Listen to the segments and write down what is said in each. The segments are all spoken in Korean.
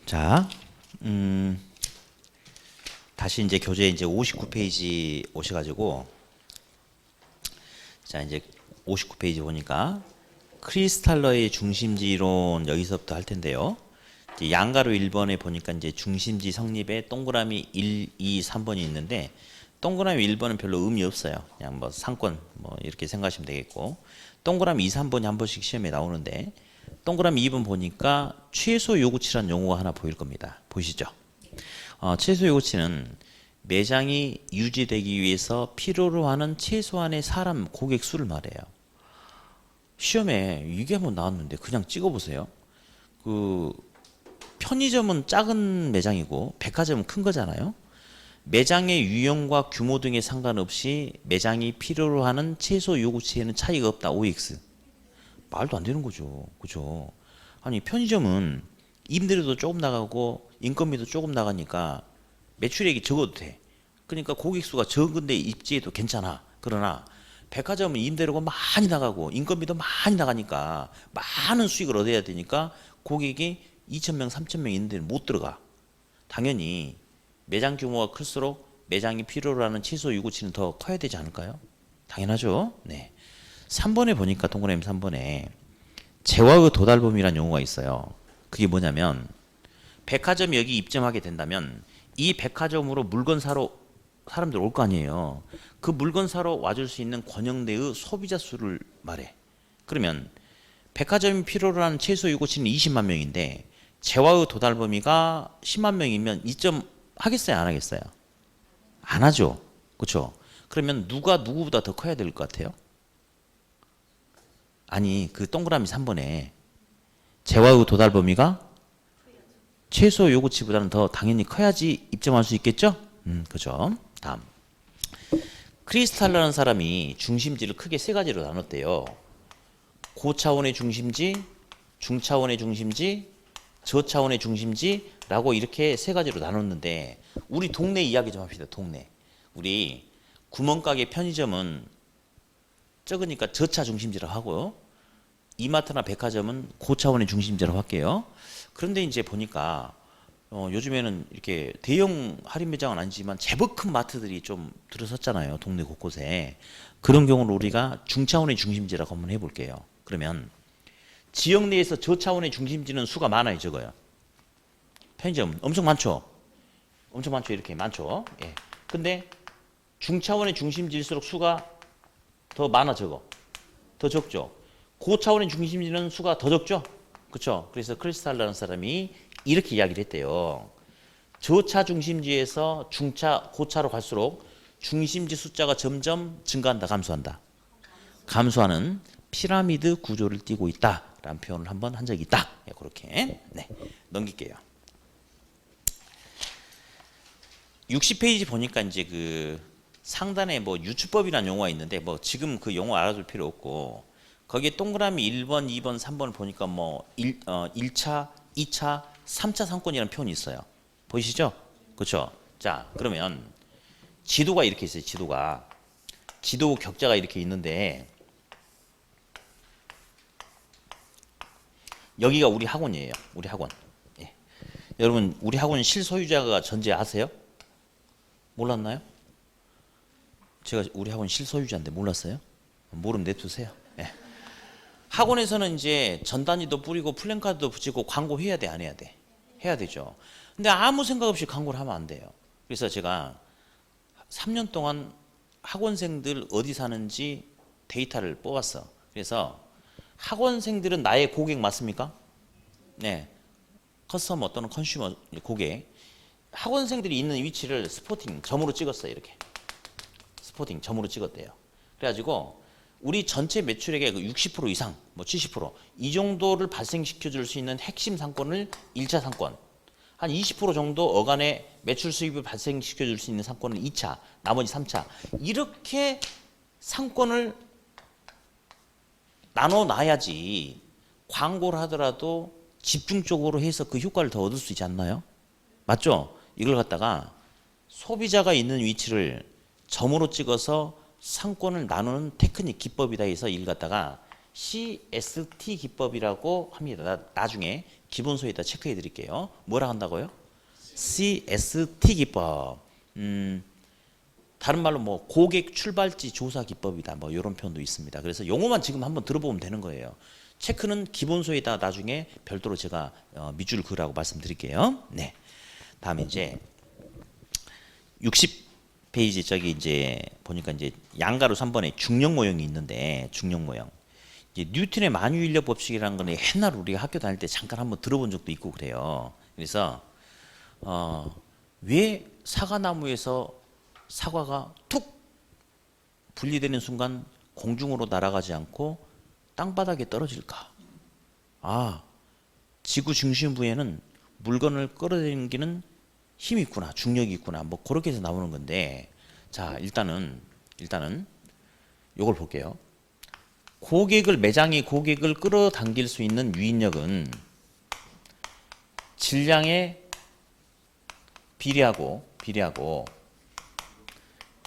자, 다시 이제 교재 이제 59페이지 오셔가지고, 자, 이제 59페이지 보니까 크리스탈러의 중심지론 여기서부터 할 텐데요. 이제 양가로 1번에 보니까 이제 중심지 성립에 동그라미 1, 2, 3번이 있는데, 동그라미 1번은 별로 의미 없어요. 그냥 뭐 상권 뭐 이렇게 생각하시면 되겠고, 동그라미 2, 3번이 한 번씩 시험에 나오는데, 동그라미 2번 보니까 최소 요구치라는 용어가 하나 보일 겁니다. 보이시죠? 최소 요구치는 매장이 유지되기 위해서 필요로 하는 최소한의 사람, 고객 수를 말해요. 시험에 이게 한번 나왔는데 그냥 찍어보세요. 그 편의점은 작은 매장이고 백화점은 큰 거잖아요. 매장의 유형과 규모 등에 상관없이 매장이 필요로 하는 최소 요구치에는 차이가 없다. OX. 말도 안 되는 거죠. 그죠? 아니 편의점은 임대료도 조금 나가고 인건비도 조금 나가니까 매출액이 적어도 돼. 그러니까 고객 수가 적은데 입지해도 괜찮아. 그러나 백화점은 임대료가 많이 나가고 인건비도 많이 나가니까 많은 수익을 얻어야 되니까 고객이 2,000명, 3,000명 있는데 못 들어가. 당연히 매장 규모가 클수록 매장이 필요로 하는 최소 요구치는 더 커야 되지 않을까요? 당연하죠. 네. 3번에 보니까 동그라미 3번에 재화의 도달범위라는 용어가 있어요. 그게 뭐냐면 백화점이 여기 입점하게 된다면 이 백화점으로 물건 사러 사람들 올 거 아니에요. 그 물건 사러 와줄 수 있는 권역내의 소비자 수를 말해. 그러면 백화점이 필요로 하는 최소 요구치는 20만 명인데 재화의 도달 범위가 10만 명이면 입점 하겠어요, 안 하겠어요? 안 하죠. 그렇죠? 그러면 누가 누구보다 더 커야 될 것 같아요? 아니, 그 동그라미 3번에 재화의 도달 범위가 최소 요구치보다는 더 당연히 커야지 입점할 수 있겠죠? 그죠? 다음. 크리스탈라는 사람이 중심지를 크게 세 가지로 나눴대요. 고차원의 중심지, 중차원의 중심지, 저차원의 중심지라고 이렇게 세 가지로 나눴는데 우리 동네 이야기 좀 합시다. 동네. 우리 구멍가게 편의점은 적으니까 저차 중심지라고 하고요. 이마트나 백화점은 고차원의 중심지라고 할게요. 그런데 이제 보니까 요즘에는 이렇게 대형 할인 매장은 아니지만 제법 큰 마트들이 좀 들어섰잖아요. 동네 곳곳에. 그런 경우는 우리가 중차원의 중심지라고 한번 해볼게요. 그러면 지역 내에서 저차원의 중심지는 수가 많아요, 적어요? 편의점 엄청 많죠? 엄청 많죠? 이렇게 많죠? 예. 근데 중차원의 중심지일수록 수가 더 많아, 적어? 더 적죠? 고차원의 중심지는 수가 더 적죠? 그렇죠? 그래서 크리스탈라는 사람이 이렇게 이야기를 했대요. 저차 중심지에서 중차, 고차로 갈수록 중심지 숫자가 점점 증가한다, 감소한다. 감소하는 피라미드 구조를 띠고 있다라는 표현을 한번 한 적이 있다. 네, 그렇게 네, 넘길게요. 60페이지 보니까 이제 그 상단에 뭐 유추법이라는 용어가 있는데 뭐 지금 그 용어 알아둘 필요 없고 거기에 동그라미 1번, 2번, 3번을 보니까 뭐 1차, 2차, 3차 상권이라는 표현이 있어요. 보이시죠? 그렇죠? 자, 그러면 지도가 이렇게 있어요. 지도 격자가 이렇게 있는데 여기가 우리 학원이에요. 우리 학원. 예. 여러분 우리 학원 실소유자가 전제 아세요? 몰랐나요? 제가 우리 학원 실소유자인데 몰랐어요? 모르면 내두세요. 예. 학원에서는 이제 전단지도 뿌리고 플랜카드도 붙이고 광고 해야 돼, 안 해야 돼? 해야 되죠. 근데 아무 생각 없이 광고를 하면 안 돼요. 그래서 제가 3년 동안 학원생들 어디 사는지 데이터를 뽑았어. 그래서 학원생들은 나의 고객 맞습니까? 네. 커스터머 또는 컨슈머 고객. 학원생들이 있는 위치를 스포팅 점으로 찍었어요. 이렇게. 스포팅 점으로 찍었대요. 그래가지고 우리 전체 매출액의 60% 이상, 뭐 70%이 정도를 발생시켜 줄 수 있는 핵심 상권을 1차 상권, 한 20% 정도 어간의 매출 수입을 발생시켜 줄 수 있는 상권을 2차, 나머지 3차 이렇게 상권을 나눠 놔야지 광고를 하더라도 집중적으로 해서 그 효과를 더 얻을 수 있지 않나요? 맞죠? 이걸 갖다가 소비자가 있는 위치를 점으로 찍어서 상권을 나누는 테크닉 기법이다 해서 이걸 갖다가 CST 기법이라고 합니다. 나중에 기본소에다 체크해 드릴게요. 뭐라 한다고요? CST 기법. 다른 말로 뭐 고객 출발지 조사 기법이다. 뭐 이런 표현도 있습니다. 그래서 용어만 지금 한번 들어보면 되는 거예요. 체크는 기본소에다 나중에 별도로 제가 밑줄 그으라고 말씀드릴게요. 네. 다음에 이제 60페이지 저기 이제 보니까 이제 양가로 3번에 중력 모형이 있는데 중력 모형. 이제 뉴턴의 만유인력 법칙이라는 거는 옛날 우리가 학교 다닐 때 잠깐 한번 들어본 적도 있고 그래요. 그래서 왜 사과나무에서 사과가 툭 분리되는 순간 공중으로 날아가지 않고 땅바닥에 떨어질까? 아, 지구 중심부에는 물건을 끌어당기는 힘이 있구나, 중력이 있구나. 뭐 그렇게 해서 나오는 건데, 자 일단은 요걸 볼게요. 매장이 고객을 끌어당길 수 있는 유인력은 질량에 비례하고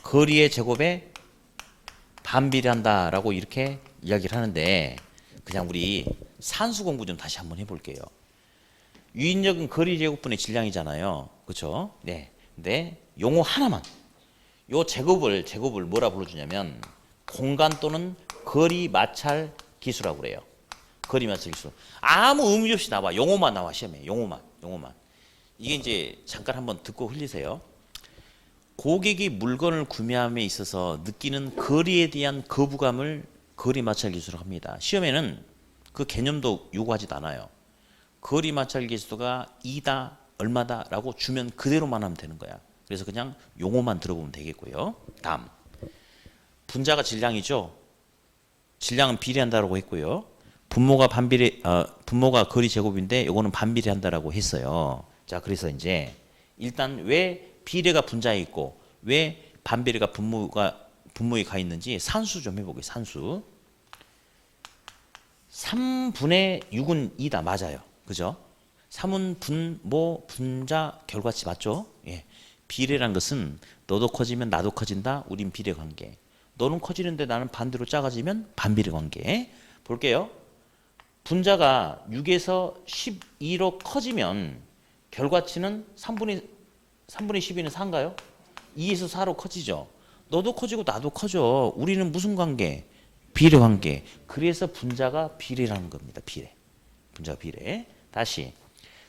거리의 제곱에 반비례한다라고 이렇게 이야기를 하는데, 그냥 우리 산수 공부 좀 다시 한번 해볼게요. 유인력은 거리 제곱분의 질량이잖아요, 그렇죠? 네. 근데 용어 하나만, 요 제곱을 뭐라 불러주냐면 공간 또는 거리 마찰 기수라고 그래요. 거리 마찰 기수. 아무 의미 없이 나와. 용어만 나와 시험에. 용어만. 이게 이제 잠깐 한번 듣고 흘리세요. 고객이 물건을 구매함에 있어서 느끼는 거리에 대한 거부감을 거리 마찰 기수라고 합니다. 시험에는 그 개념도 요구하지도 않아요. 거리 마찰 기수가 이다 얼마다라고 주면 그대로만 하면 되는 거야. 그래서 그냥 용어만 들어보면 되겠고요. 다음, 분자가 질량이죠. 질량은 비례한다라고 했고요. 분모가 거리 제곱인데 요거는 반비례한다라고 했어요. 자, 그래서 이제 일단 왜 비례가 분자에 있고 왜 반비례가 분모에 가 있는지 산수 좀 해보게요. 산수. 3분의 6은 2다. 맞아요. 그죠? 3은 분모 분자 결과치 맞죠? 예. 비례란 것은 너도 커지면 나도 커진다. 우린 비례 관계. 너는 커지는데 나는 반대로 작아지면 반비례 관계. 볼게요. 분자가 6에서 12로 커지면 결과치는 3분의 12는 4인가요? 2에서 4로 커지죠. 너도 커지고 나도 커져. 우리는 무슨 관계? 비례 관계. 그래서 분자가 비례라는 겁니다. 비례. 분자가 비례. 다시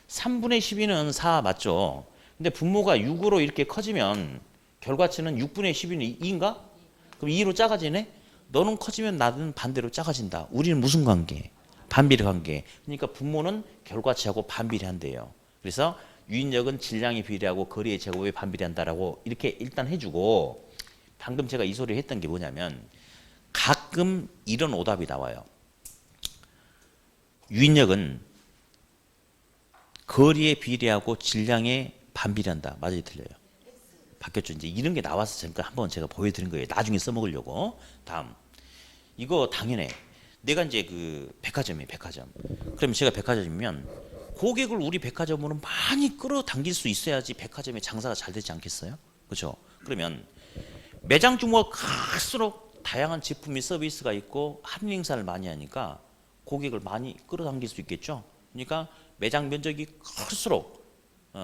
3분의 12는 4 맞죠? 근데 분모가 6으로 이렇게 커지면 결과치는 6분의 12는 2인가? 그럼 2로 작아지네? 너는 커지면 나는 반대로 작아진다. 우리는 무슨 관계? 반비례 관계. 그러니까 분모는 결과치하고 반비례한대요. 그래서 유인력은 질량이 비례하고 거리의 제곱에 반비례한다라고 이렇게 일단 해주고, 방금 제가 이 소리 했던 게 뭐냐면 가끔 이런 오답이 나와요. 유인력은 거리에 비례하고 질량에 반비례한다. 맞아요, 틀려요? 바뀌었죠. 이제 이런 게 나와서 잠깐 한번 제가 보여드린 거예요. 나중에 써먹으려고. 다음, 이거 당연해. 내가 이제 그 백화점이에요. 백화점. 그러면 제가 백화점이면 고객을 우리 백화점으로 많이 끌어당길 수 있어야지 백화점의 장사가 잘 되지 않겠어요? 그렇죠? 그러면 매장 규모가 클수록 다양한 제품 및 서비스가 있고 할인 행사를 많이 하니까 고객을 많이 끌어당길 수 있겠죠? 그러니까 매장 면적이 클수록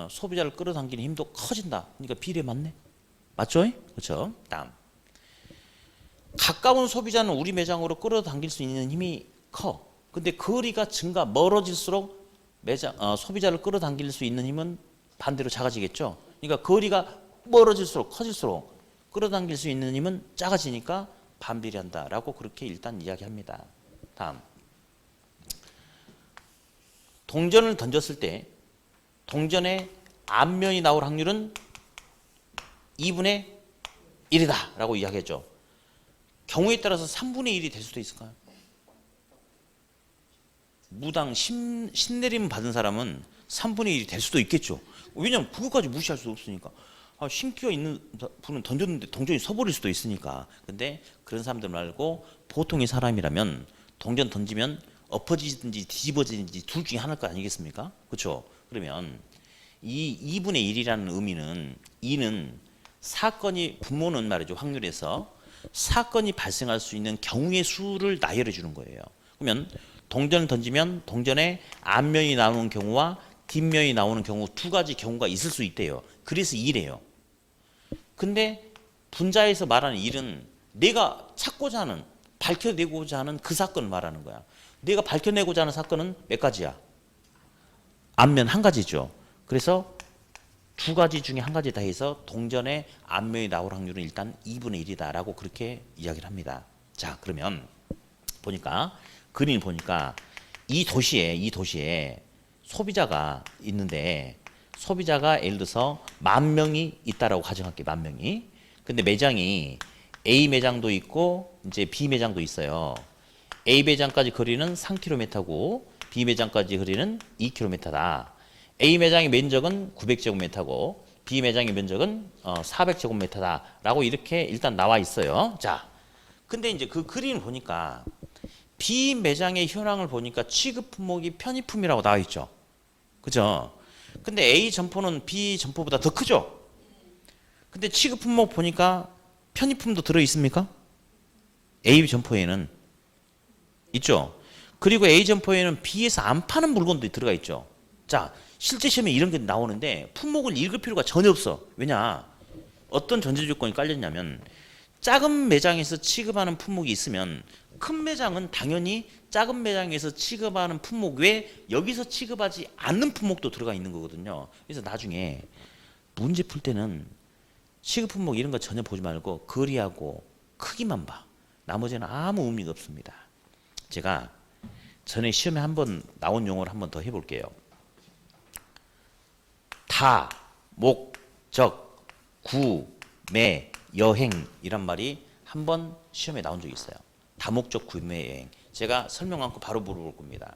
소비자를 끌어당기는 힘도 커진다. 그러니까 비례 맞네. 맞죠? 그렇죠? 다음, 가까운 소비자는 우리 매장으로 끌어당길 수 있는 힘이 커. 근데 거리가 멀어질수록 소비자를 끌어당길 수 있는 힘은 반대로 작아지겠죠. 그러니까 거리가 멀어질수록 커질수록 끌어당길 수 있는 힘은 작아지니까 반비례한다라고 그렇게 일단 이야기합니다. 다음, 동전을 던졌을 때 동전의 앞면이 나올 확률은 2분의 1이다 라고 이야기했죠. 경우에 따라서 3분의 1이 될 수도 있을까요? 무당 신내림 받은 사람은 3분의 1이 될 수도 있겠죠. 왜냐하면 그것까지 무시할 수 없으니까. 신기가 있는 분은 던졌는데 동전이 서버릴 수도 있으니까. 근데 그런 사람들 말고 보통의 사람이라면 동전 던지면 엎어지든지 뒤집어지든지 둘 중에 하나일 거 아니겠습니까? 그렇죠? 그러면 이 2분의 1이라는 의미는, 이는 사건이, 분모는 말이죠, 확률에서 사건이 발생할 수 있는 경우의 수를 나열해 주는 거예요. 그러면 동전을 던지면 동전에 앞면이 나오는 경우와 뒷면이 나오는 경우 두 가지 경우가 있을 수 있대요. 그래서 2래요. 근데 분자에서 말하는 1은 내가 찾고자 하는, 밝혀내고자 하는 그 사건을 말하는 거야. 내가 밝혀내고자 하는 사건은 몇 가지야? 앞면 한 가지죠. 그래서 두 가지 중에 한 가지 다 해서 동전의 앞면이 나올 확률은 일단 2분의 1이다라고 그렇게 이야기를 합니다. 자, 그러면 보니까 그림 보니까 이 도시에 소비자가 있는데 소비자가 예를 들어서 10,000명이 있다라고 가정할게요. 10,000명이. 근데 매장이 A 매장도 있고 이제 B 매장도 있어요. A 매장까지 거리는 3km고 B 매장까지 거리는 2km다. A 매장의 면적은 900제곱미터고 B 매장의 면적은 400제곱미터다라고 이렇게 일단 나와 있어요. 자, 근데 이제 그 그림을 보니까 B 매장의 현황을 보니까 취급 품목이 편의품이라고 나와 있죠. 그죠? 근데 A 점포는 B 점포보다 더 크죠? 근데 취급 품목 보니까 편의품도 들어 있습니까? A 점포에는 있죠. 그리고 A 점포에는 B에서 안 파는 물건도 들어가 있죠. 자, 실제 시험에 이런 게 나오는데 품목을 읽을 필요가 전혀 없어. 왜냐? 어떤 전제 조건이 깔렸냐면 작은 매장에서 취급하는 품목이 있으면 큰 매장은 당연히 작은 매장에서 취급하는 품목 외에 여기서 취급하지 않는 품목도 들어가 있는 거거든요. 그래서 나중에 문제 풀 때는 취급 품목 이런 거 전혀 보지 말고 거리하고 크기만 봐. 나머지는 아무 의미가 없습니다. 제가 전에 시험에 한번 나온 용어를 한번 더 해볼게요. 다, 목적, 구, 매, 여행 이란 말이 한번 시험에 나온 적이 있어요. 다목적 구매 여행. 제가 설명 않고 바로 물어볼 겁니다.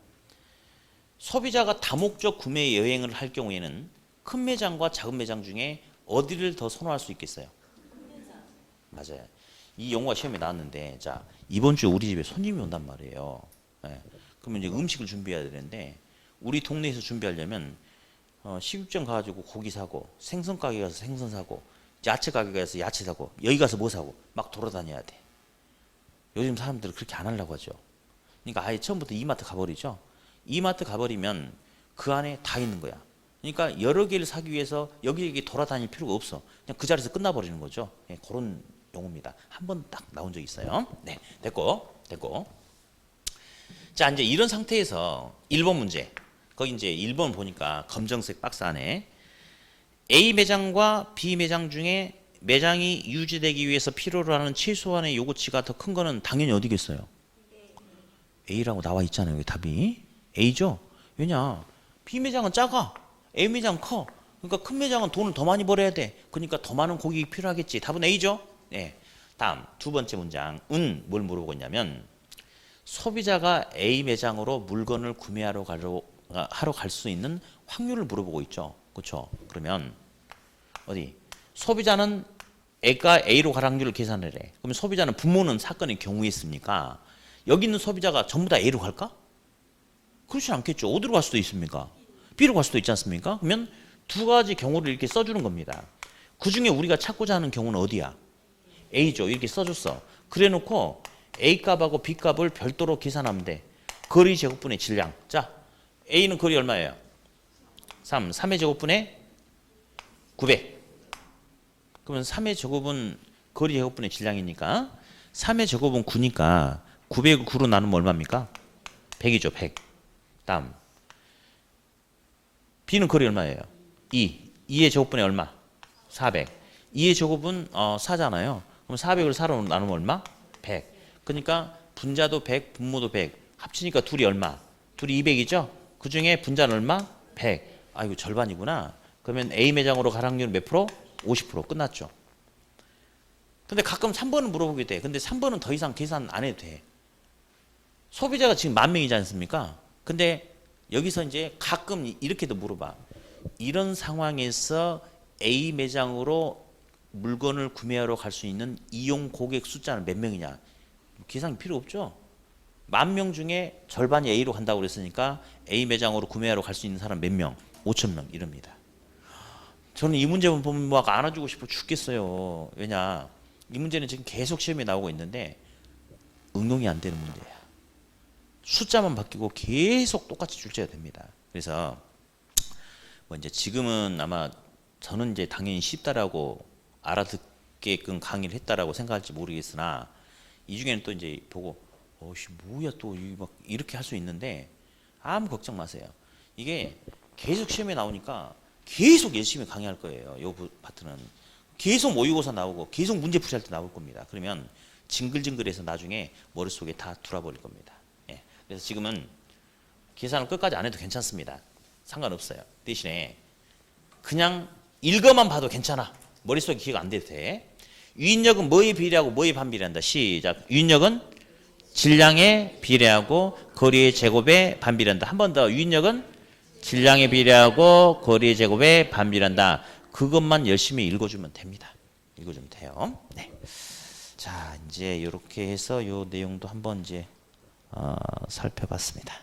소비자가 다목적 구매 여행을 할 경우에는 큰 매장과 작은 매장 중에 어디를 더 선호할 수 있겠어요? 맞아요. 이 용어가 시험에 나왔는데, 자, 이번 주에 우리 집에 손님이 온단 말이에요. 네. 그러면 이제 음식을 준비해야 되는데, 우리 동네에서 준비하려면 식육점 가가지고 고기 사고, 생선 가게 가서 생선 사고, 야채 가게 가서 야채 사고, 여기 가서 뭐 사고, 막 돌아다녀야 돼. 요즘 사람들은 그렇게 안 하려고 하죠. 그러니까 아예 처음부터 이마트 가버리죠. 이마트 가버리면 그 안에 다 있는 거야. 그러니까 여러 개를 사기 위해서 여기저기 돌아다닐 필요가 없어. 그냥 그 자리에서 끝나버리는 거죠. 네, 그런 용어입니다. 한 번 딱 나온 적이 있어요. 네, 됐고. 자, 이제 이런 상태에서 1번 문제. 거기 이제 1번 보니까 검정색 박스 안에 A 매장과 B 매장 중에 매장이 유지되기 위해서 필요로 하는 최소한의 요구치가 더 큰 거는 당연히 어디겠어요? A라고 나와 있잖아요. 여기 답이 A죠. 왜냐? B 매장은 작아. A 매장은 커. 그러니까 큰 매장은 돈을 더 많이 벌어야 돼. 그러니까 더 많은 고객이 필요하겠지. 답은 A죠. 네. 다음 두 번째 문장. 뭘 물어보고 있냐면 소비자가 A 매장으로 물건을 구매하러 갈 수 있는 확률을 물어보고 있죠. 그렇죠? 그러면 어디? 소비자는 A가 A로 갈 확률을 계산을 해. 그러면 소비자는 부모는 사건의 경우였습니까? 여기 있는 소비자가 전부 다 A로 갈까? 그렇지 않겠죠. 어디로 갈 수도 있습니까? B로 갈 수도 있지 않습니까? 그러면 두 가지 경우를 이렇게 써주는 겁니다. 그 중에 우리가 찾고자 하는 경우는 어디야? A죠. 이렇게 써줬어. 그래 놓고 A 값하고 B 값을 별도로 계산하면 돼. 거리 제곱분의 질량. 자, A는 거리 얼마예요? 3의 제곱분의 900. 그러면 3의 제곱은 거리 제곱분의 질량이니까 3의 제곱은 9니까 900을 9로 나누면 얼마입니까? 100이죠. 100. 다음 B는 거리 얼마예요? 2의 제곱분의 얼마? 400. 2의 제곱은 4잖아요. 그럼 400을 4로 나누면 얼마? 100. 그러니까 분자도 100, 분모도 100. 합치니까 둘이 얼마? 둘이 200이죠? 그 중에 분자는 얼마? 100. 아, 이거 절반이구나. 그러면 A 매장으로 갈 확률은 몇 프로? 50%. 끝났죠. 근데 가끔 3번은 물어보게 돼. 근데 3번은 더 이상 계산 안 해도 돼. 소비자가 지금 10,000명이지 않습니까? 근데 여기서 이제 가끔 이렇게도 물어봐. 이런 상황에서 A 매장으로 물건을 구매하러 갈 수 있는 이용 고객 숫자는 몇 명이냐? 계산이 필요 없죠. 10,000명 중에 절반이 A로 간다고 그랬으니까 A 매장으로 구매하러 갈 수 있는 사람 몇 명? 5,000명 이럽니다. 저는 이 문제만 보면 막 안아주고 싶어 죽겠어요. 왜냐? 이 문제는 지금 계속 시험에 나오고 있는데 응용이 안 되는 문제야. 숫자만 바뀌고 계속 똑같이 출제가 됩니다. 그래서 뭐 이제 지금은 아마 저는 이제 당연히 쉽다라고 알아듣게끔 강의를 했다라고 생각할지 모르겠으나 이 중에는 또 이제 보고 어씨 뭐야 또 막 이렇게 할 수 있는데 아무 걱정 마세요. 이게 계속 시험에 나오니까 계속 열심히 강의할 거예요. 요 파트는 계속 모의고사 나오고 계속 문제 풀이할 때 나올 겁니다. 그러면 징글징글해서 나중에 머릿속에 다 들어버릴 겁니다. 예. 그래서 지금은 계산을 끝까지 안 해도 괜찮습니다. 상관없어요. 대신에 그냥 읽어만 봐도 괜찮아. 머릿속에 기억 안 돼도 돼. 유인력은 뭐에 비례하고 뭐에 반비례한다. 시작. 유인력은 질량에 비례하고 거리의 제곱에 반비례한다. 한 번 더. 유인력은 질량에 비례하고 거리의 제곱에 반비례한다. 그것만 열심히 읽어주면 됩니다. 읽어주면 돼요. 네. 자, 이제 이렇게 해서 요 내용도 한번 이제 살펴봤습니다.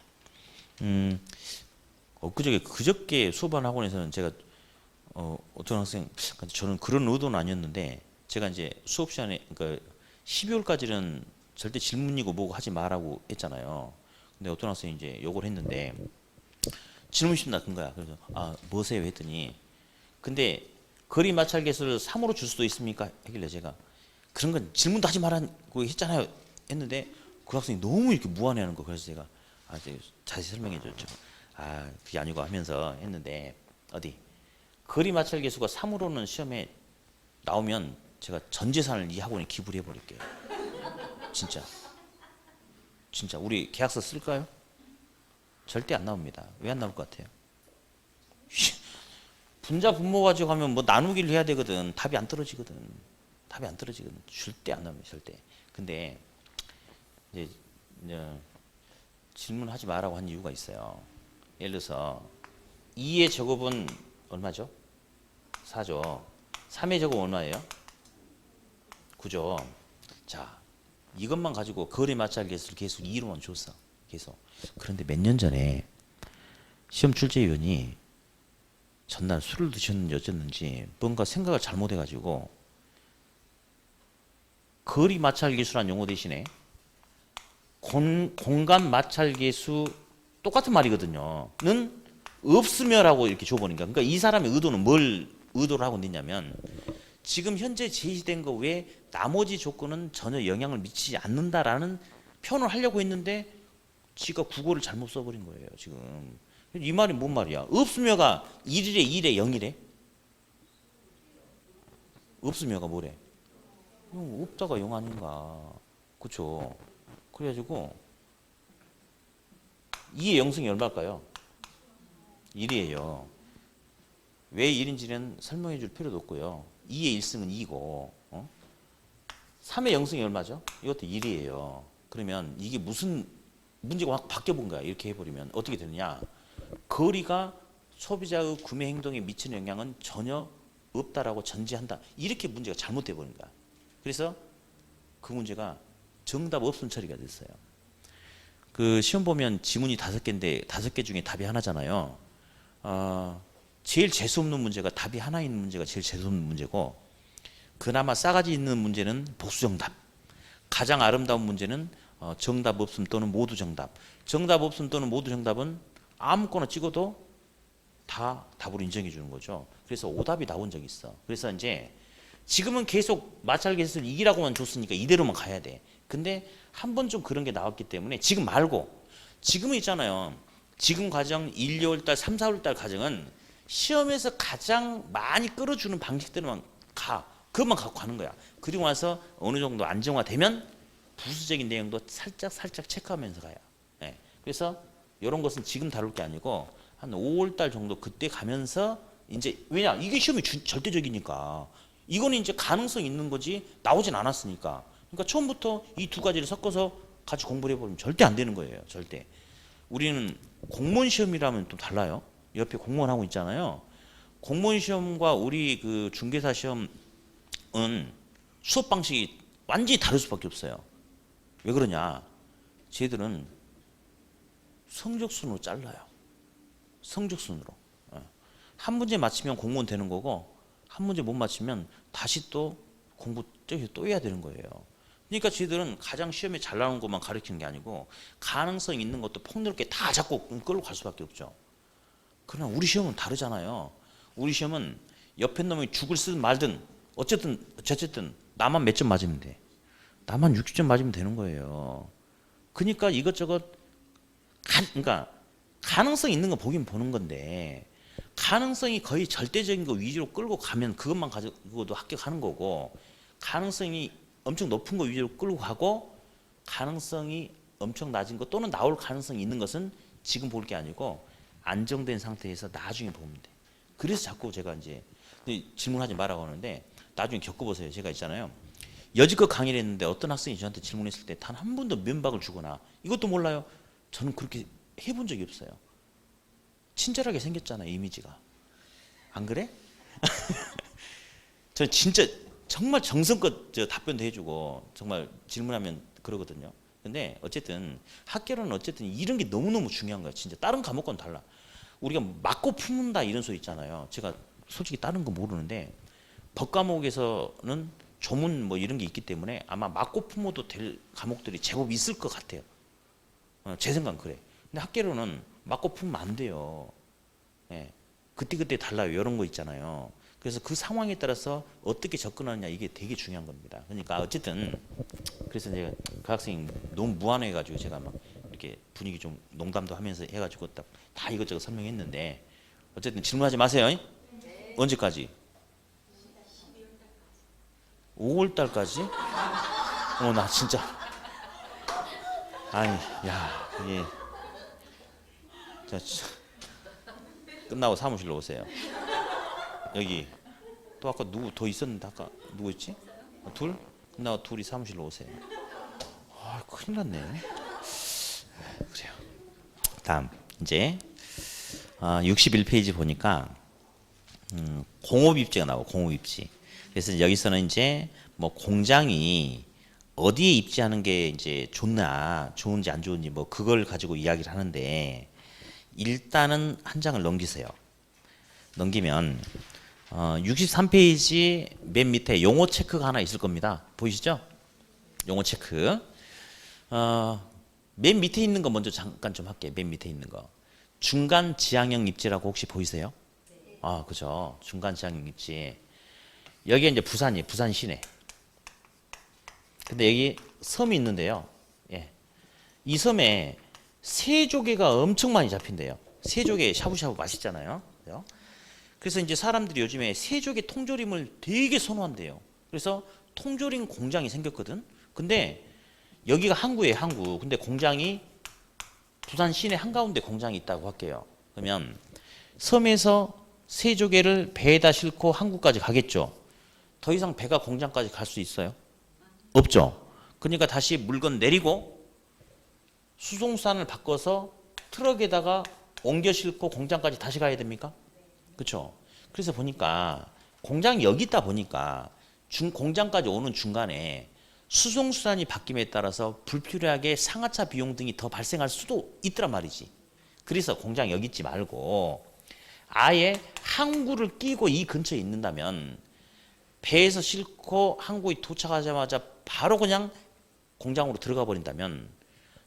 그저께 수업한 학원에서는 제가 어떤 학생, 저는 그런 의도는 아니었는데 제가 이제 수업 시간에 그러니까 12월까지는 절대 질문이고 뭐고 하지 마라고 했잖아요. 근데 어떤 학생이 이제 욕을 했는데 질문심 낳은 거야. 그래서 뭐세요 했더니 근데 거리 마찰 계수를 3으로 줄 수도 있습니까? 하길래 제가 그런 건 질문도 하지 말라고 했잖아요 했는데 그 학생이 너무 이렇게 무안해하는 거. 그래서 제가 자세히 설명해 줬죠. 그게 아니고 하면서 했는데 어디 거리 마찰 계수가 3으로는 시험에 나오면 제가 전 재산을 이 학원에 기부를 해버릴게요. 진짜 우리 계약서 쓸까요? 절대 안 나옵니다. 왜 안 나올 것 같아요? 분자 분모 가지고 하면 뭐 나누기를 해야 되거든. 답이 안 떨어지거든. 절대 안 나옵니다. 절대. 근데 이제 질문하지 마라고 한 이유가 있어요. 예를 들어서 2의 제곱은 얼마죠? 4죠. 3의 제곱은 얼마예요? 9죠. 자, 이것만 가지고 거리 마찰 계수를 계속 2로만 줬어. 계속. 그런데 몇 년 전에 시험 출제위원이 전날 술을 드셨는지 어쨌는지 뭔가 생각을 잘못해가지고 거리 마찰 계수란 용어 대신에 공간 마찰 계수 똑같은 말이거든요. 는 없으며라고 이렇게 줘버리니까. 그러니까 이 사람의 의도는 뭘 의도를 하고 있냐면 지금 현재 제시된 거 외에 나머지 조건은 전혀 영향을 미치지 않는다라는 표현을 하려고 했는데 지가 국어를 잘못 써버린 거예요. 지금 이 말이 뭔 말이야? 없으며가 1이래 2래 0이래? 없으며가 뭐래? 없다가 0 아닌가? 그렇죠? 그래가지고 2의 0승이 얼마일까요? 1이에요. 왜 1인지는 설명해 줄 필요도 없고요. 2의 1승은 2고 3의 0승이 얼마죠? 이것도 1이에요. 그러면 이게 무슨 문제가 확 바뀌어본 거야. 이렇게 해버리면 어떻게 되느냐. 거리가 소비자의 구매 행동에 미치는 영향은 전혀 없다라고 전제한다. 이렇게 문제가 잘못돼 버린 거야. 그래서 그 문제가 정답 없음 처리가 됐어요. 그 시험 보면 지문이 5개인데 5개 중에 답이 하나잖아요. 제일 재수 없는 문제가 답이 하나 있는 문제가 제일 재수 없는 문제고 그나마 싸가지 있는 문제는 복수 정답. 가장 아름다운 문제는 정답 없음 또는 모두 정답. 정답 없음 또는 모두 정답은 아무거나 찍어도 다 답으로 인정해 주는 거죠. 그래서 오답이 나온 적이 있어. 그래서 이제 지금은 계속 마찰 계수를 이기라고만 줬으니까 이대로만 가야 돼. 근데 한 번 좀 그런 게 나왔기 때문에 지금 말고 지금은 있잖아요. 지금 과정 1, 2월달, 3, 4월달 과정은 시험에서 가장 많이 끌어주는 방식대로만 가. 그것만 갖고 가는 거야. 그리고 와서 어느 정도 안정화되면 부수적인 내용도 살짝 체크하면서 가요. 네. 그래서 이런 것은 지금 다룰 게 아니고 한 5월달 정도 그때 가면서 이제 왜냐 이게 시험이 절대적이니까 이거는 이제 가능성 있는 거지 나오진 않았으니까. 그러니까 처음부터 이 두 가지를 섞어서 같이 공부를 해버리면 절대 안 되는 거예요. 절대. 우리는 공무원 시험이라면 또 달라요. 옆에 공무원 하고 있잖아요. 공무원 시험과 우리 그 중개사 시험은 수업 방식이 완전히 다를 수밖에 없어요. 왜 그러냐? 쟤들은 성적순으로 잘라요. 성적순으로. 한 문제 맞히면 공무원 되는 거고 한 문제 못 맞히면 다시 또 공부 저기서 또 해야 되는 거예요. 그러니까 저희들은 가장 시험에 잘 나오는 것만 가르치는 게 아니고 가능성 있는 것도 폭넓게 다 잡고 끌고 갈 수밖에 없죠. 그러나 우리 시험은 다르잖아요. 우리 시험은 옆에 놈이 죽을 쓰든 말든 어쨌든 나만 몇 점 맞으면 돼. 나만 60점 맞으면 되는 거예요. 그러니까 이것저것 그러니까 가능성 있는 거 보긴 보는 건데 가능성이 거의 절대적인 거 위주로 끌고 가면 그것만 가지고도 합격하는 거고 가능성이 엄청 높은 거 위주로 끌고 가고 가능성이 엄청 낮은 거 또는 나올 가능성이 있는 것은 지금 볼 게 아니고 안정된 상태에서 나중에 보면 돼. 그래서 자꾸 제가 이제 질문하지 말라고 하는데 나중에 겪어보세요. 제가 있잖아요. 여지껏 강의를 했는데 어떤 학생이 저한테 질문했을 때 단 한 번도 면박을 주거나 이것도 몰라요. 저는 그렇게 해본 적이 없어요. 친절하게 생겼잖아요. 이미지가. 안 그래? 저 진짜 정말 정성껏 답변도 해주고 정말 질문하면 그러거든요. 근데 어쨌든 학교는 어쨌든 이런 게 너무너무 중요한 거예요. 진짜 다른 과목과는 달라. 우리가 맞고 품는다 이런 소리 있잖아요. 제가 솔직히 다른 거 모르는데 법 과목에서는 조문 뭐 이런 게 있기 때문에 아마 맞고 품어도 될 과목들이 제법 있을 것 같아요. 제 생각은 그래. 근데 학계로는 맞고 품으면 안 돼요. 예. 그때그때 달라요. 이런 거 있잖아요. 그래서 그 상황에 따라서 어떻게 접근하느냐 이게 되게 중요한 겁니다. 그러니까 어쨌든 그래서 제가 그 학생이 너무 무안해가지고 제가 막 이렇게 분위기 좀 농담도 하면서 해가지고 다 이것저것 설명했는데 어쨌든 질문하지 마세요. 네. 언제까지? 5월 달까지? 나 진짜 아니 야 이게 자 끝나고 사무실로 오세요. 여기 또 아까 누구 더 있었는데 아까 누구였지? 둘? 끝나고 둘이 사무실로 오세요. 아 큰일 났네. 그래요. 다음 이제 61페이지 보니까 공업입지가 나오고 공업입지. 그래서 여기서는 이제 뭐 공장이 어디에 입지하는 게 이제 좋은지 안 좋은지 뭐 그걸 가지고 이야기를 하는데 일단은 한 장을 넘기세요. 넘기면 63페이지 맨 밑에 용어 체크가 하나 있을 겁니다. 보이시죠? 용어 체크. 맨 밑에 있는 거 먼저 잠깐 좀 할게요. 맨 밑에 있는 거. 중간 지향형 입지라고 혹시 보이세요? 그죠. 중간 지향형 입지. 여기가 이제 부산이에요. 부산 시내. 근데 여기 섬이 있는데요. 예. 이 섬에 새조개가 엄청 많이 잡힌대요. 새조개 샤브샤브 맛있잖아요. 그래서 이제 사람들이 요즘에 새조개 통조림을 되게 선호한대요. 그래서 통조림 공장이 생겼거든. 근데 여기가 항구예요, 항구. 근데 공장이 부산 시내 한가운데 공장이 있다고 할게요. 그러면 섬에서 새조개를 배에다 싣고 항구까지 가겠죠. 더 이상 배가 공장까지 갈 수 있어요? 없죠. 그러니까 다시 물건 내리고 수송선을 바꿔서 트럭에다가 옮겨 싣고 공장까지 다시 가야 됩니까? 그렇죠. 그래서 보니까 공장이 여기 있다 보니까 공장까지 오는 중간에 수송수단이 바뀜에 따라서 불필요하게 상하차 비용 등이 더 발생할 수도 있더란 말이지. 그래서 공장 여기 있지 말고 아예 항구를 끼고 이 근처에 있는다면 배에서 싣고 항구에 도착하자마자 바로 그냥 공장으로 들어가 버린다면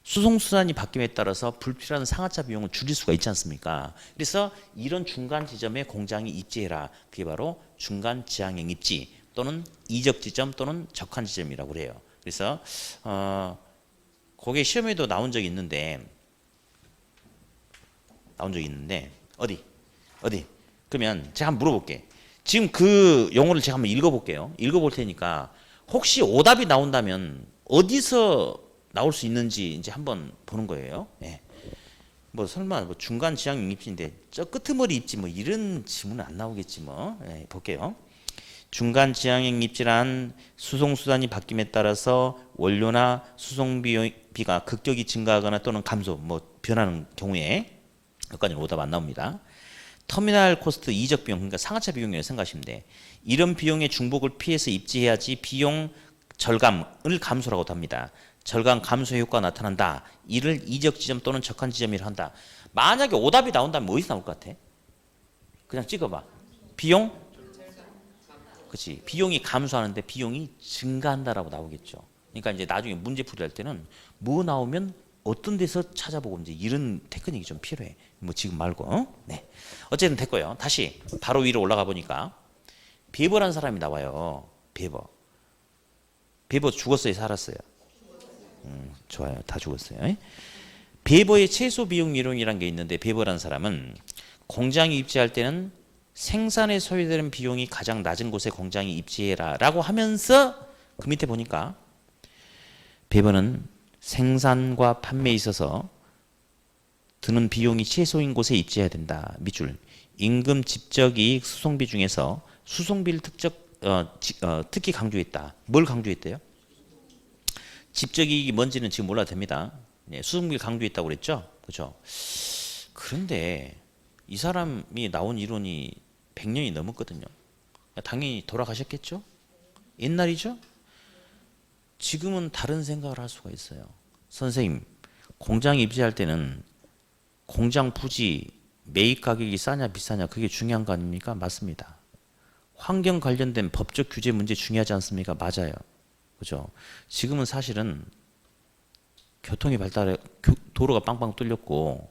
수송수단이 바뀜에 따라서 불필요한 상하차 비용을 줄일 수가 있지 않습니까? 그래서 이런 중간 지점에 공장이 입지해라. 그게 바로 중간 지향형 입지 또는 이적 지점 또는 적한 지점이라고 그래요. 그래서 그게 시험에도 나온 적이 있는데 어디? 그러면 제가 한번 물어볼게. 지금 그 용어를 제가 한번 읽어볼게요. 읽어볼 테니까 혹시 오답이 나온다면 어디서 나올 수 있는지 이제 한번 보는 거예요. 예. 뭐 설마 뭐 중간 지향형 입지인데 저 끄트머리 입지 뭐 이런 지문은 안 나오겠지 뭐. 예, 볼게요. 중간 지향형 입지란 수송수단이 바뀜에 따라서 원료나 수송비가 급격히 증가하거나 또는 감소, 뭐 변하는 경우에 여기까지는 오답 안 나옵니다. 터미널 코스트 이적 비용, 그러니까 상하차 비용이라고 생각하시면 돼. 이런 비용의 중복을 피해서 입지해야지 비용 절감을 감소라고도 합니다. 절감 감소 효과가 나타난다. 이를 이적 지점 또는 적한 지점이라 한다. 만약에 오답이 나온다면 어디서 나올 것 같아? 그냥 찍어봐. 비용? 그렇지. 비용이 감소하는데 비용이 증가한다라고 나오겠죠. 그러니까 이제 나중에 문제 풀이할 때는 뭐 나오면 어떤 데서 찾아보고 이제 이런 테크닉이 좀 필요해. 뭐 지금 말고. 네. 어쨌든 됐고요. 다시 바로 위로 올라가 보니까 베버라는 사람이 나와요. 베버. 베버 죽었어요, 살았어요? 좋아요. 다 죽었어요. 베버의 최소 비용 이론이라는 게 있는데 베버라는 사람은 공장이 입지할 때는 생산에 소요되는 비용이 가장 낮은 곳에 공장이 입지해라 라고 하면서 그 밑에 보니까 베버는 생산과 판매에 있어서 드는 비용이 최소인 곳에 입지해야 된다. 밑줄 임금 직접이익 수송비 중에서 수송비를 특히 강조했다. 뭘 강조했대요? 직접이익이 뭔지는 지금 몰라도 됩니다. 네, 수송비를 강조했다고 그랬죠? 그렇죠? 그런데 이 사람이 나온 이론이 100년이 넘었거든요. 당연히 돌아가셨겠죠? 옛날이죠? 지금은 다른 생각을 할 수가 있어요. 선생님, 공장 입지할 때는 공장 부지 매입 가격이 싸냐 비싸냐 그게 중요한 거 아닙니까? 맞습니다. 환경 관련된 법적 규제 문제 중요하지 않습니까? 맞아요. 그죠? 지금은 사실은 교통이 발달해 도로가 빵빵 뚫렸고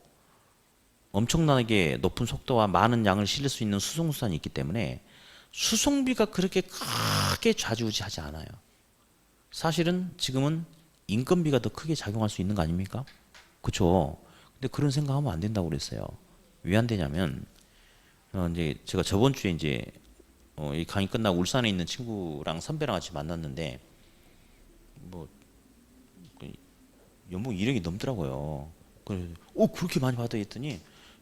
엄청나게 높은 속도와 많은 양을 실을 수 있는 수송수단이 있기 때문에 수송비가 그렇게 크게 좌지우지하지 않아요. 사실은 지금은 인건비가 더 크게 작용할 수 있는 거 아닙니까? 그렇죠? 근데 그런 생각하면 안 된다고 그랬어요. 왜 안 되냐면 이제 제가 저번 주에 이제 이 강의 끝나고 울산에 있는 친구랑 선배랑 같이 만났는데 뭐 연봉 1억이 넘더라고요. 그래서 그렇게 많이 받아 했더니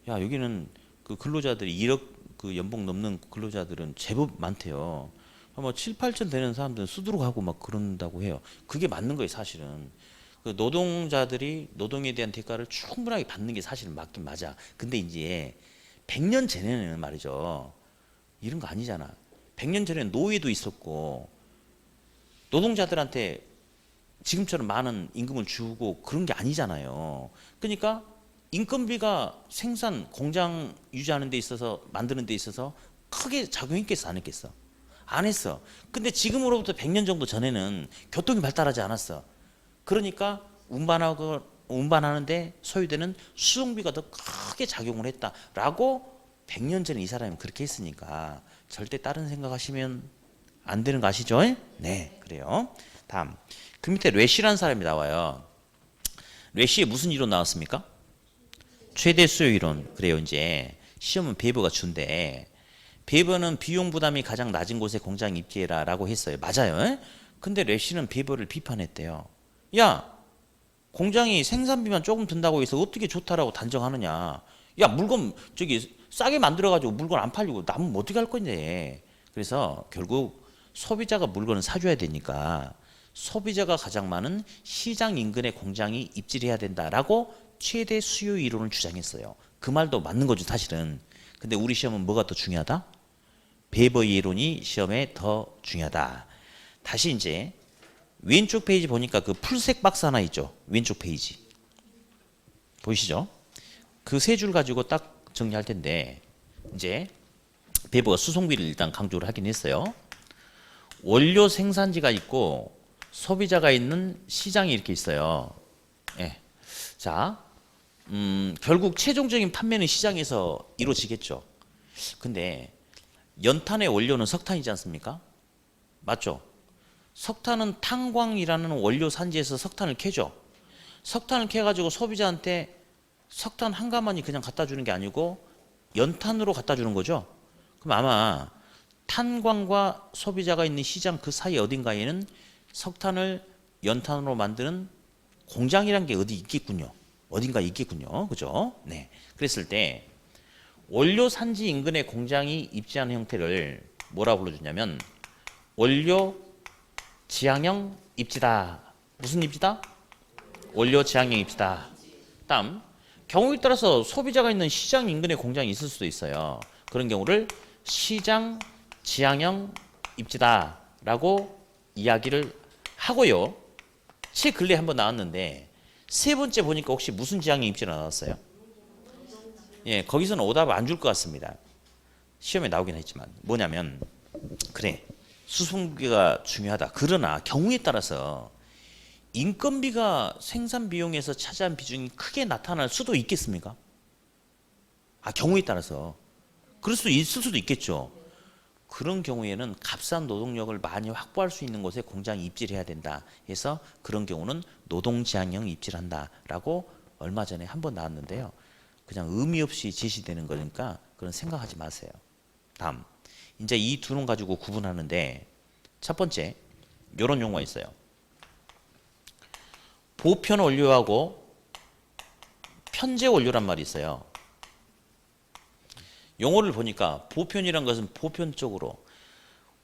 야 여기는 그 근로자들이 1억 그 연봉 넘는 근로자들은 제법 많대요. 뭐 7, 8천 되는 사람들은 수두룩하고 막 그런다고 해요. 그게 맞는 거예요, 사실은. 그 노동자들이 노동에 대한 대가를 충분하게 받는 게 사실은 맞긴 맞아. 근데 이제 100년 전에는 말이죠. 이런 거 아니잖아. 100년 전에는 노예도 있었고 노동자들한테 지금처럼 많은 임금을 주고 그런 게 아니잖아요. 그러니까 인건비가 생산 공장 유지하는 데 있어서 만드는 데 있어서 크게 작용했겠어 안 했겠어? 안 했어. 근데 지금으로부터 100년 정도 전에는 교통이 발달하지 않았어. 그러니까 운반하는데 소요되는 수송비가 더 크게 작용을 했다라고 100년 전에 이 사람이 그렇게 했으니까 절대 다른 생각하시면 안 되는 거 아시죠? 네, 그래요. 다음 그 밑에 뢰시라는 사람이 나와요. 뢰시에 무슨 이론 나왔습니까? 최대 수요 이론. 그래요. 이제 시험은 베버가 준대. 베버는 비용 부담이 가장 낮은 곳에 공장 입지해라 라고 했어요. 맞아요. 근데 래시는 베버를 비판했대요. 야 공장이 생산비만 조금 든다고 해서 어떻게 좋다라고 단정하느냐. 야 물건 저기 싸게 만들어가지고 물건 안 팔리고 남으면 어떻게 할 건데. 그래서 결국 소비자가 물건을 사줘야 되니까 소비자가 가장 많은 시장 인근의 공장이 입지해야 된다라고 최대 수요 이론을 주장했어요. 그 말도 맞는 거죠 사실은. 근데 우리 시험은 뭐가 더 중요하다? 베버 이론이 시험에 더 중요하다. 다시 이제 왼쪽 페이지 보니까 그 풀색 박스 하나 있죠. 왼쪽 페이지 보이시죠? 그 세 줄 가지고 딱 정리할 텐데 이제 베버가 수송비를 일단 강조를 하긴 했어요. 원료 생산지가 있고 소비자가 있는 시장이 이렇게 있어요. 예. 자, 결국 최종적인 판매는 시장에서 이루어지겠죠. 근데 연탄의 원료는 석탄이지 않습니까? 맞죠? 석탄은 탄광이라는 원료 산지에서 석탄을 캐죠. 석탄을 캐가지고 소비자한테 석탄 한 가마니 그냥 갖다 주는 게 아니고 연탄으로 갖다 주는 거죠. 그럼 아마 탄광과 소비자가 있는 시장 그 사이 어딘가에는 석탄을 연탄으로 만드는 공장이란 게 어디 있겠군요. 어딘가 있겠군요. 그죠? 네. 그랬을 때 원료 산지 인근의 공장이 입지하는 형태를 뭐라고 불러주냐면 원료 지향형 입지다. 무슨 입지다? 원료 지향형 입지다. 다음 경우에 따라서 소비자가 있는 시장 인근의 공장이 있을 수도 있어요. 그런 경우를 시장 지향형 입지다 라고 이야기를 하고요. 제 근래 한번 나왔는데 세 번째 보니까 혹시 무슨 지향형 입지가 나왔어요? 예, 거기서는 오답을 안 줄 것 같습니다. 시험에 나오긴 했지만 뭐냐면 그래 수송비가 중요하다. 그러나 경우에 따라서 인건비가 생산 비용에서 차지한 비중이 크게 나타날 수도 있겠습니까? 경우에 따라서 그럴 수 있을 수도 있겠죠. 그런 경우에는 값싼 노동력을 많이 확보할 수 있는 곳에 공장이 입지를 해야 된다 해서 그런 경우는 노동지향형 입지를 한다라고 얼마 전에 한 번 나왔는데요. 그냥 의미 없이 제시되는 거니까 그런 생각하지 마세요. 다음, 이제 이 두 놈 가지고 구분하는데 첫 번째 이런 용어가 있어요. 보편 원료하고 편제 원료란 말이 있어요. 용어를 보니까 보편이란 것은 보편적으로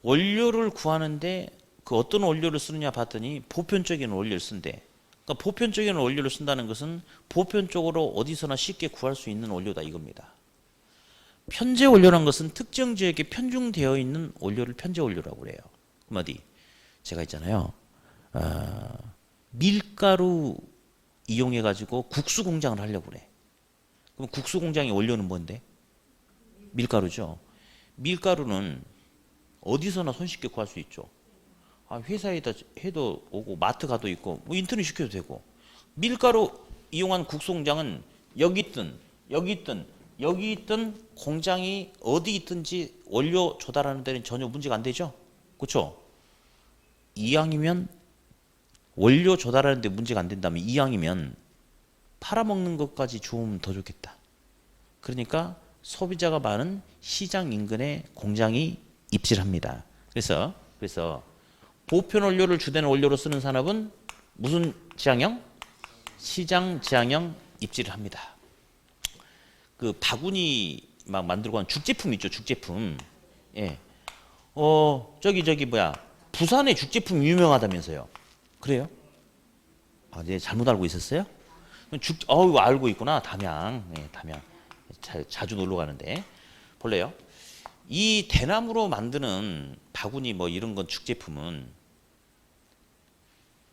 원료를 구하는데 그 어떤 원료를 쓰느냐 봤더니 보편적인 원료를 쓴대. 그러니까 보편적인 원료를 쓴다는 것은 보편적으로 어디서나 쉽게 구할 수 있는 원료다 이겁니다. 편제 원료란 것은 특정 지역에 편중되어 있는 원료를 편제 원료라고 그래요. 그럼 어디? 제가 있잖아요. 밀가루 이용해 가지고 국수 공장을 하려고 그래. 그럼 국수 공장의 원료는 뭔데? 밀가루죠. 밀가루는 어디서나 손쉽게 구할 수 있죠. 회사에다 해도 오고 마트 가도 있고 뭐 인터넷 시켜도 되고. 밀가루 이용한 국수 공장은 여기 있든 여기 있든 여기 있든 공장이 어디 있든지 원료 조달하는 데는 전혀 문제가 안 되죠. 그렇죠? 이왕이면 원료 조달하는 데 문제가 안 된다면 이왕이면 팔아먹는 것까지 좋으면 더 좋겠다. 그러니까 소비자가 많은 시장 인근에 공장이 입지합니다. 그래서 보편 원료를 주된 원료로 쓰는 산업은 무슨 지향형? 시장 지향형 입지를 합니다. 그 바구니 막 만들고 한 죽제품 있죠, 죽제품. 예. 저기 뭐야? 부산의 죽제품 유명하다면서요. 그래요? 네, 잘못 알고 있었어요? 이거 알고 있구나. 담양. 네, 담양. 자주 놀러 가는데. 볼래요? 이 대나무로 만드는 바구니 뭐 이런 건 죽제품은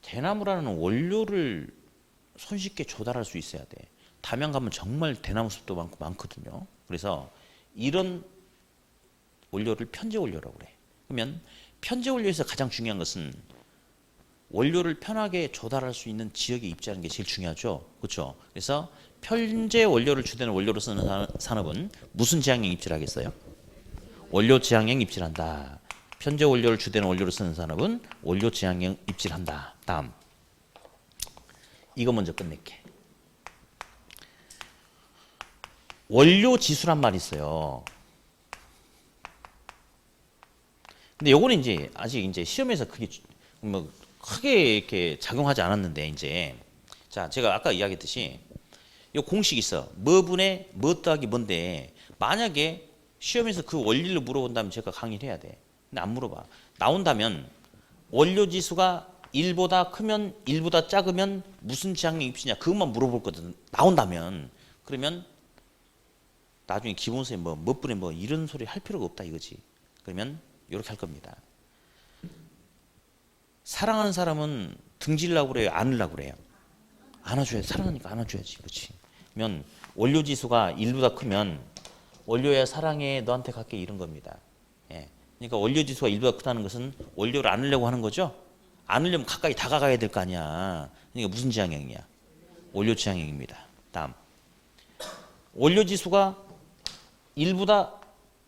대나무라는 원료를 손쉽게 조달할 수 있어야 돼. 담양 가면 정말 대나무 숲도 많고 많거든요. 그래서 이런 원료를 편제 원료라고 그래. 그러면 편제 원료에서 가장 중요한 것은 원료를 편하게 조달할 수 있는 지역에 입지하는 게 제일 중요하죠. 그렇죠? 그래서 편제 원료를 주된 원료로 쓰는 산업은 무슨 지향형 입지를 하겠어요? 원료 지향형 입지를 한다. 편제 원료를 주된 원료로 쓰는 산업은 원료 지향형 입지를 한다. 다음. 이거 먼저 끝낼게. 원료 지수란 말이 있어요. 근데 요거는 이제 아직 이제 시험에서 그게 뭐 크게 이렇게 작용하지 않았는데 이제 자, 제가 아까 이야기했듯이 요 공식 있어. 뭐분의 뭐 더하기 뭔데 만약에 시험에서 그 원리를 물어본다면 제가 강의를 해야 돼. 근데 안 물어봐. 나온다면 원료 지수가 1보다 크면 1보다 작으면 무슨 지향형 입시냐 그것만 물어볼 거든. 나온다면 그러면 나중에 기본서에 몇 분에 뭐 이런 소리 할 필요가 없다 이거지. 그러면 이렇게 할 겁니다. 사랑하는 사람은 등지려고 그래요? 안으려고 그래요? 안아줘야 사랑하니까 안아줘야지. 그렇지. 그러면 원료 지수가 1보다 크면 원료야 사랑해 너한테 갈게 이런 겁니다. 예. 그러니까 원료 지수가 1보다 크다는 것은 원료를 안으려고 하는 거죠. 안으려면 가까이 다가가야 될 거 아니야. 그러니까 무슨 지향형이야? 원료 지향형입니다. 다음. 원료 지수가 1보다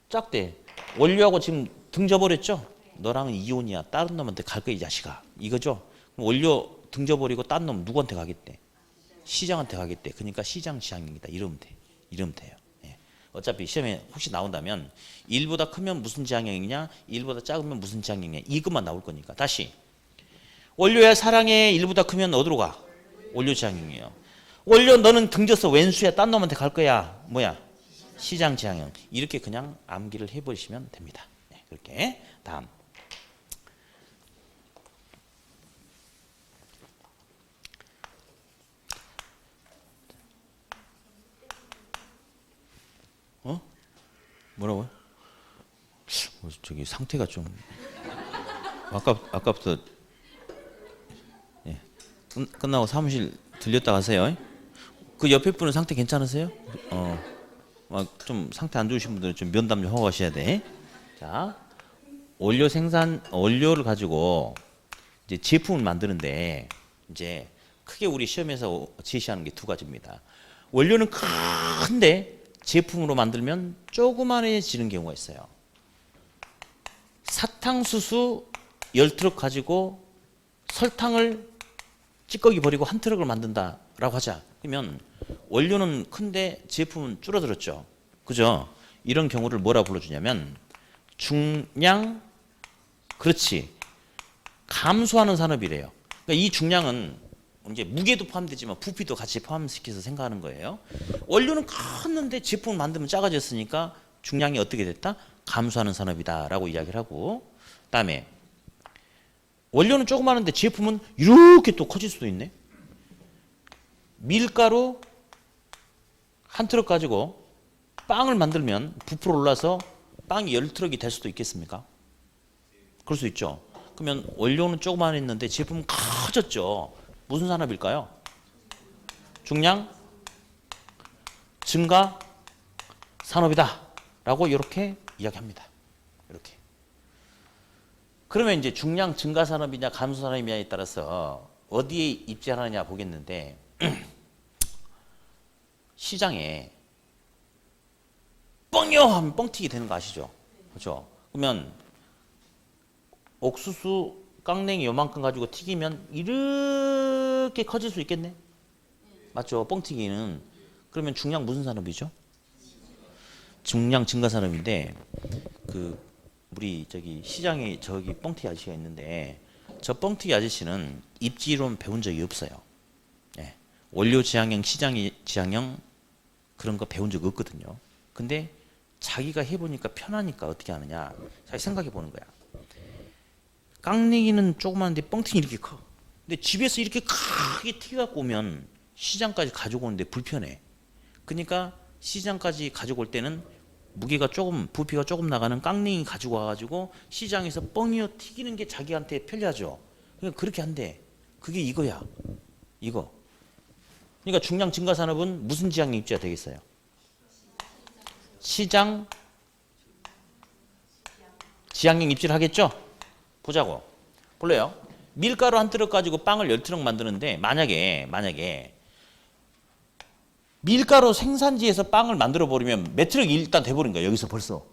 작대. 원료하고 지금 등져버렸죠? 너랑은 이혼이야. 다른 놈한테 갈 거야 이 자식아. 이거죠? 그럼 원료 등져버리고 딴 놈 누구한테 가겠대? 시장한테 가겠대. 그러니까 시장 지향형이다. 이러면 돼. 이러면 돼요. 예. 어차피 시험에 혹시 나온다면 1보다 크면 무슨 지향형이냐? 1보다 작으면 무슨 지향형이냐? 이것만 나올 거니까. 다시. 원료야 사랑해 1보다 크면 어디로 가? 원료 지향형이에요. 원료 너는 등져서 왼수야. 딴 놈한테 갈 거야. 뭐야? 시장 지향형. 이렇게 그냥 암기를 해버리시면 됩니다. 네, 그렇게. 다음. 뭐라고요? 저기 상태가 좀 아까부터 예. 끝나고 사무실 들렸다 가세요. 그 옆에 분은 상태 괜찮으세요? 막 좀 상태 안 좋으신 분들은 좀 면담 좀 하고 가셔야 돼. 자, 원료를 가지고 이제 제품을 만드는데 이제 크게 우리 시험에서 제시하는 게 두 가지입니다. 원료는 큰데 제품으로 만들면 조그만해지는 경우가 있어요. 사탕수수 10트럭 가지고 설탕을 찌꺼기 버리고 한 트럭을 만든다라고 하자. 그러면 원료는 큰데 제품은 줄어들었죠. 그죠? 이런 경우를 뭐라 불러주냐면 중량, 그렇지, 감소하는 산업이래요. 그러니까 이 중량은 이제 무게도 포함되지만 부피도 같이 포함시켜서 생각하는 거예요. 원료는 컸는데 제품을 만들면 작아졌으니까 중량이 어떻게 됐다? 감소하는 산업이다라고 이야기를 하고, 그다음에 원료는 조그마한데 제품은 이렇게 또 커질 수도 있네. 밀가루 한 트럭 가지고 빵을 만들면 부풀어 올라서 빵이 10트럭이 될 수도 있겠습니까? 그럴 수 있죠. 그러면 원료는 조그만했는데 제품은 커졌죠. 무슨 산업일까요? 중량 증가 산업이다 라고 이렇게 이야기합니다. 이렇게. 그러면 이제 중량 증가 산업이냐 감소 산업이냐에 따라서 어디에 입지하느냐 보겠는데, 시장에 뻥이요 하면 뻥튀기 되는 거 아시죠? 그렇죠? 그러면 옥수수 깡냉이 요만큼 가지고 튀기면 이렇게 커질 수 있겠네? 맞죠? 뻥튀기는. 그러면 중량 무슨 산업이죠? 중량 증가 산업인데, 우리 저기 시장에 저기 뻥튀기 아저씨가 있는데, 저 뻥튀기 아저씨는 입지론 배운 적이 없어요. 예. 원료 지향형, 시장 지향형 그런 거 배운 적 없거든요. 근데 자기가 해보니까 편하니까 어떻게 하느냐? 잘 생각해 보는 거야. 깡냉이는 조그만한데 뻥튀기 이렇게 커. 근데 집에서 이렇게 크게 튀겨갖고 오면 시장까지 가지고 오는데 불편해. 그러니까 시장까지 가지고 올 때는 무게가 조금, 부피가 조금 나가는 깡냉이 가지고 와가지고 시장에서 뻥이어 튀기는 게 자기한테 편리하죠. 그러니까 그렇게 한대. 그게 이거야. 이거. 그러니까 중량 증가 산업은 무슨 지향형 입지가 되겠어요? 시장 지향형 입지를 하겠죠? 보자고. 볼래요? 밀가루 한 트럭 가지고 빵을 10트럭 만드는데, 만약에 밀가루 생산지에서 빵을 만들어 버리면 몇 트럭이 일단 돼버린 거야. 여기서 벌써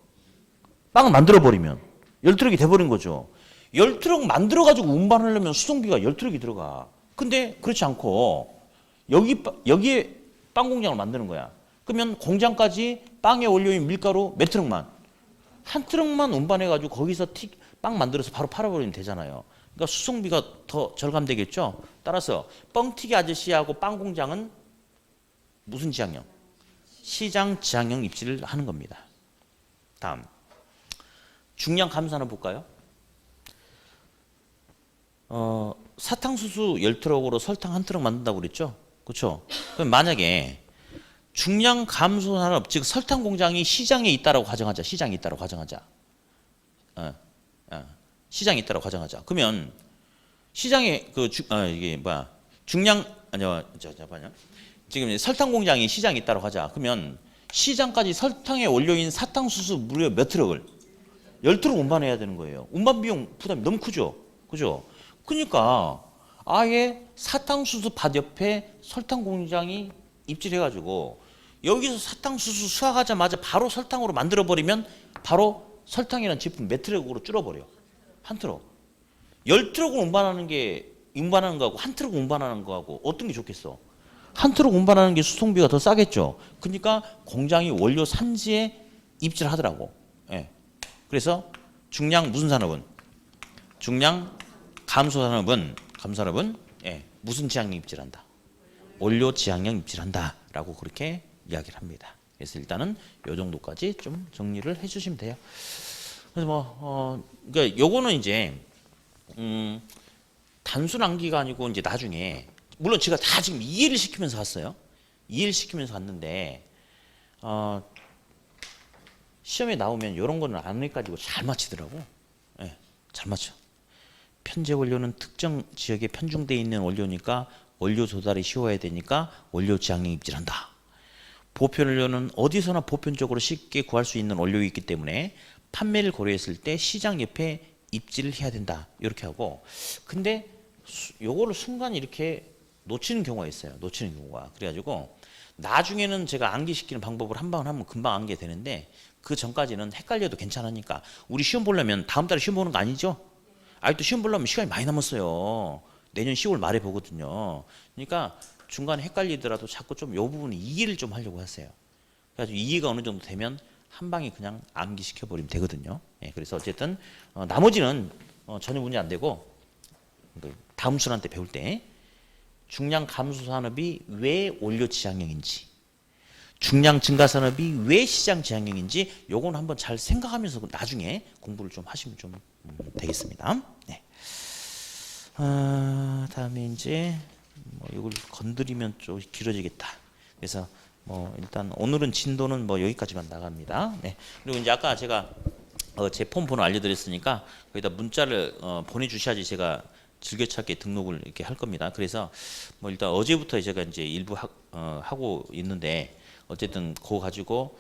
빵을 만들어 버리면 10트럭이 돼버린 거죠. 10트럭 만들어 가지고 운반하려면 수송비가 10트럭이 들어가. 근데 그렇지 않고 여기에 빵 공장을 만드는 거야. 그러면 공장까지 빵에 원료인 밀가루 몇 트럭만, 한 트럭만 운반해 가지고 거기서 빵 만들어서 바로 팔아버리면 되잖아요. 그러니까 수송비가 더 절감되겠죠. 따라서 뻥튀기 아저씨하고 빵 공장은 무슨 지향형? 시장 지향형 입지를 하는 겁니다. 다음, 중량 감소 산업 볼까요? 사탕수수 10트럭으로 설탕 한 트럭 만든다고 그랬죠? 그렇죠? 그럼 만약에 중량 감소 산업, 즉 설탕 공장이 시장에 있다라고 가정하자. 시장에 있다라고 가정하자. 시장에 있다라고 가정하자. 그러면 시장에 이게 뭐야? 중량 잠깐만요. 지금 설탕 공장이 시장에 있다라고 하자. 그러면 시장까지 설탕의 원료인 사탕수수 무려 몇 트럭을? 10트럭 운반해야 되는 거예요. 운반 비용 부담이 너무 크죠. 그죠? 그러니까 아예 사탕수수 밭 옆에 설탕 공장이 입지해가지고 여기서 사탕수수 수확하자마자 바로 설탕으로 만들어 버리면 바로 설탕이라는 제품 몇 트럭으로 줄어버려. 한 트럭. 10트럭을 운반하는 거하고 한 트럭 운반하는 거하고 어떤 게 좋겠어? 한 트럭 운반하는 게 수송비가 더 싸겠죠. 그러니까 공장이 원료 산지에 입지를 하더라고. 예. 그래서 중량 무슨 산업은? 중량 감소 산업은 예, 무슨 지향형 입지를 한다? 원료 지향형 입지를 한다라고 그렇게 이야기를 합니다. 그래서 일단은 요 정도까지 좀 정리를 해주시면 돼요. 그래서 그러니까 요거는 이제 단순 암기가 아니고 이제 나중에 물론 제가 다 지금 이해를 시키면서 왔어요. 이해를 시키면서 왔는데 시험에 나오면 이런 거는 안 해가지고 잘 맞히더라고. 예, 잘 맞춰. 편제 원료는 특정 지역에 편중되어 있는 원료니까 원료 조달이 쉬워야 되니까 원료 지향형 입지를 한다. 보편 원료는 어디서나 보편적으로 쉽게 구할 수 있는 원료이기 때문에 판매를 고려했을 때 시장 옆에 입지를 해야 된다. 이렇게 하고, 근데 요거를 순간 이렇게 놓치는 경우가 있어요. 놓치는 경우가. 그래가지고 나중에는 제가 암기시키는 방법을 한 방을 하면 금방 암기가 되는데 그 전까지는 헷갈려도 괜찮으니까 우리 시험 보려면 다음 달에 시험 보는 거 아니죠? 아직도 시험 보려면 시간이 많이 남았어요. 내년 10월 말에 보거든요. 그러니까 중간에 헷갈리더라도 자꾸 좀 요 부분 이해를 좀 하려고 하세요. 그래가지고 이해가 어느 정도 되면 한 방에 그냥 암기시켜 버리면 되거든요. 예, 그래서 어쨌든 나머지는 전혀 문제 안 되고 다음 순환 때 배울 때 중량 감소 산업이 왜 원료 지향형인지, 중량 증가 산업이 왜 시장 지향형인지 요건 한번 잘 생각하면서 나중에 공부를 좀 하시면 좀 되겠습니다. 네. 다음에 이제 뭐 이걸 건드리면 좀 길어지겠다. 그래서 뭐 일단 오늘은 진도는 뭐 여기까지만 나갑니다. 네. 그리고 이제 아까 제가 제 폰 번호 알려드렸으니까 거기다 문자를 보내주셔야지 제가 즐겨찾기 등록을 이렇게 할 겁니다. 그래서 뭐 일단 어제부터 제가 이제 일부 하고 있는데 어쨌든 그거 가지고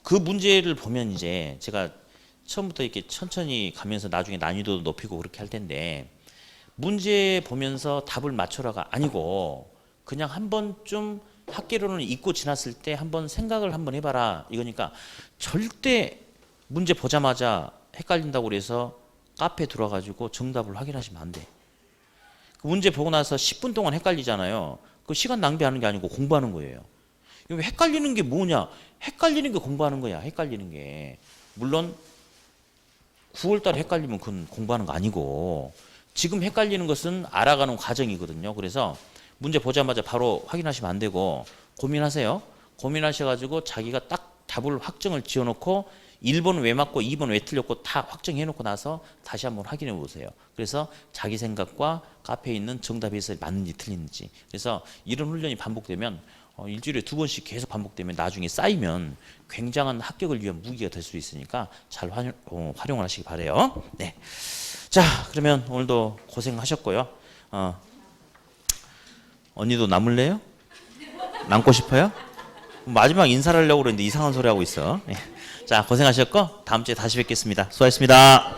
그 문제를 보면 이제 제가 처음부터 이렇게 천천히 가면서 나중에 난이도도 높이고 그렇게 할 텐데 문제 보면서 답을 맞춰라가 아니고 그냥 한 번쯤 학계론을 읽고 지났을 때 한번 생각을 한번 해봐라 이거니까 절대 문제 보자마자 헷갈린다고 그래서 카페 들어가지고 정답을 확인하시면 안 돼. 그 문제 보고 나서 10분 동안 헷갈리잖아요. 그 시간 낭비하는 게 아니고 공부하는 거예요. 이거 헷갈리는 게 뭐냐? 헷갈리는 게 공부하는 거야. 헷갈리는 게. 물론 9월 달에 헷갈리면 그건 공부하는 거 아니고 지금 헷갈리는 것은 알아가는 과정이거든요. 그래서 문제 보자마자 바로 확인하시면 안 되고 고민하세요. 고민하셔가지고 자기가 딱 답을 확정을 지어놓고 1번 왜 맞고 2번 왜 틀렸고 다 확정해 놓고 나서 다시 한번 확인해 보세요. 그래서 자기 생각과 카페에 있는 정답이 맞는지 틀리는지. 그래서 이런 훈련이 반복되면 일주일에 2번씩 계속 반복되면 나중에 쌓이면 굉장한 합격을 위한 무기가 될 수 있으니까 잘 활용을 하시기 바라요. 네. 자, 그러면 오늘도 고생하셨고요. 언니도 남을래요? 남고 싶어요? 마지막 인사를 하려고 그랬는데 이상한 소리 하고 있어. 네. 자, 고생하셨고 다음 주에 다시 뵙겠습니다. 수고하셨습니다.